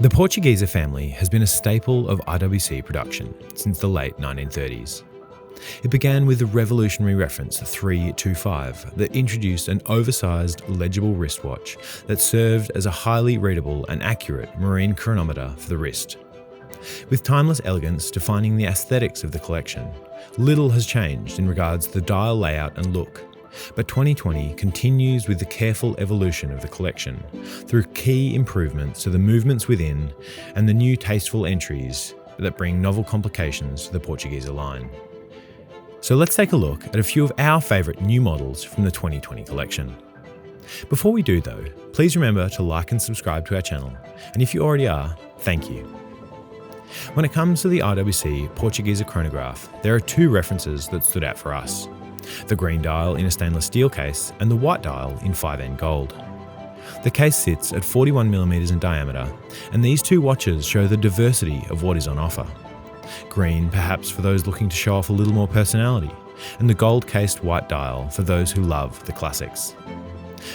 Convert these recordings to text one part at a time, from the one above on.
The Portugieser family has been a staple of IWC production since the late 1930s. It began with the revolutionary reference 325 that introduced an oversized, legible wristwatch that served as a highly readable and accurate marine chronometer for the wrist. With timeless elegance defining the aesthetics of the collection, little has changed in regards to the dial layout and look. But 2020 continues with the careful evolution of the collection through key improvements to the movements within and the new tasteful entries that bring novel complications to the Portugieser line. So let's take a look at a few of our favourite new models from the 2020 collection. Before we do though, please remember to like and subscribe to our channel, and if you already are, thank you. When it comes to the IWC Portugieser Chronograph, there are two references that stood out for us. The green dial in a stainless steel case and the white dial in 5N gold. The case sits at 41mm in diameter, and these two watches show the diversity of what is on offer. Green perhaps for those looking to show off a little more personality, and the gold-cased white dial for those who love the classics.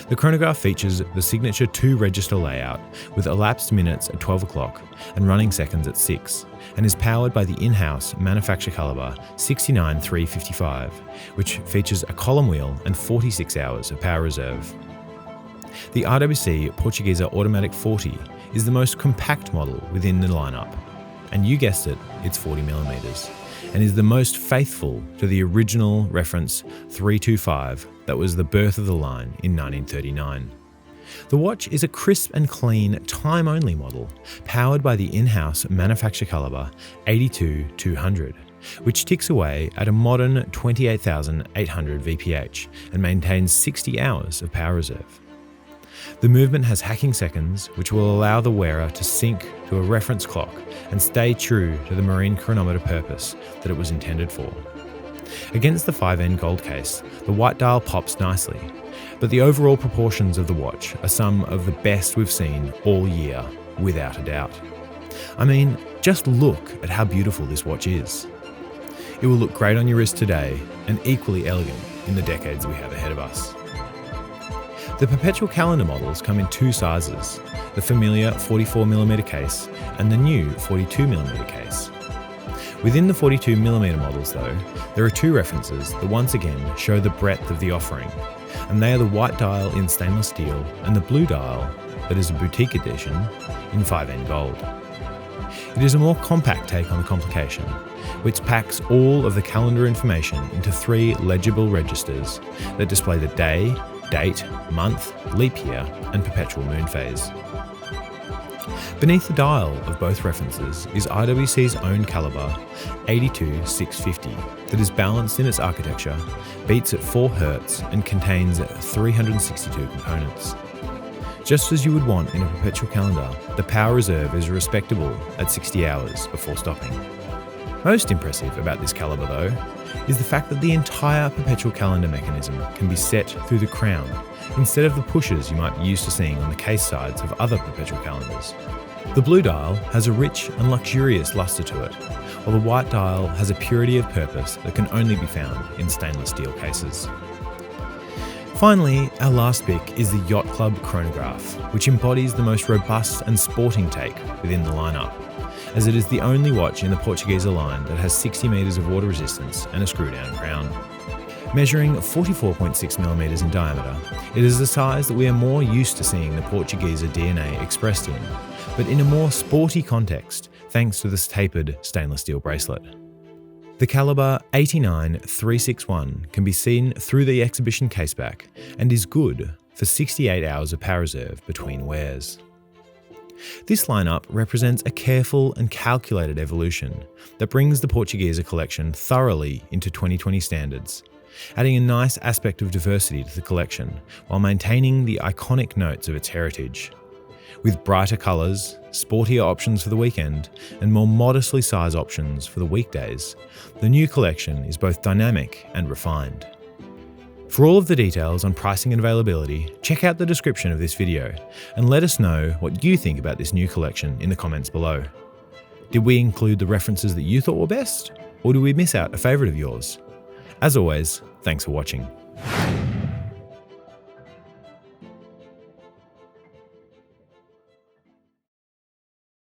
The chronograph features the signature 2-register layout with elapsed minutes at 12 o'clock and running seconds at 6, and is powered by the in-house manufacture calibre 69355, which features a column wheel and 46 hours of power reserve. The IWC Portugieser Automatic 40 is the most compact model within the lineup, and you guessed it, it's 40mm, and is the most faithful to the original reference 325 that was the birth of the line in 1939. The watch is a crisp and clean time-only model, powered by the in-house manufacture calibre 82200, which ticks away at a modern 28,800 VPH and maintains 60 hours of power reserve. The movement has hacking seconds, which will allow the wearer to sync to a reference clock and stay true to the marine chronometer purpose that it was intended for. Against the 5N gold case, the white dial pops nicely, but the overall proportions of the watch are some of the best we've seen all year, without a doubt. I mean, just look at how beautiful this watch is. It will look great on your wrist today and equally elegant in the decades we have ahead of us. The Perpetual calendar models come in two sizes, the familiar 44mm case and the new 42mm case. Within the 42mm models though, there are two references that once again show the breadth of the offering, and they are the white dial in stainless steel and the blue dial, that is a boutique edition, in 5N gold. It is a more compact take on the complication, which packs all of the calendar information into 3 legible registers that display the day, date, month, leap year, and perpetual moon phase. Beneath the dial of both references is IWC's own calibre 82650 that is balanced in its architecture, beats at 4 Hz and contains 362 components. Just as you would want in a perpetual calendar, the power reserve is respectable at 60 hours before stopping. Most impressive about this calibre though, is the fact that the entire perpetual calendar mechanism can be set through the crown, instead of the pushes you might be used to seeing on the case sides of other perpetual calendars. The blue dial has a rich and luxurious lustre to it, while the white dial has a purity of purpose that can only be found in stainless steel cases. Finally, our last pick is the Yacht Club Chronograph, which embodies the most robust and sporting take within the lineup, as it is the only watch in the Portugieser line that has 60 metres of water resistance and a screw-down crown. Measuring 44.6mm in diameter, it is a size that we are more used to seeing the Portugieser DNA expressed in, but in a more sporty context thanks to this tapered stainless steel bracelet. The calibre 89361 can be seen through the exhibition caseback and is good for 68 hours of power reserve between wears. This lineup represents a careful and calculated evolution that brings the Portugieser collection thoroughly into 2020 standards, adding a nice aspect of diversity to the collection while maintaining the iconic notes of its heritage. With brighter colours, sportier options for the weekend, and more modestly sized options for the weekdays, the new collection is both dynamic and refined. For all of the details on pricing and availability, check out the description of this video and let us know what you think about this new collection in the comments below. Did we include the references that you thought were best, or did we miss out a favourite of yours? As always, thanks for watching.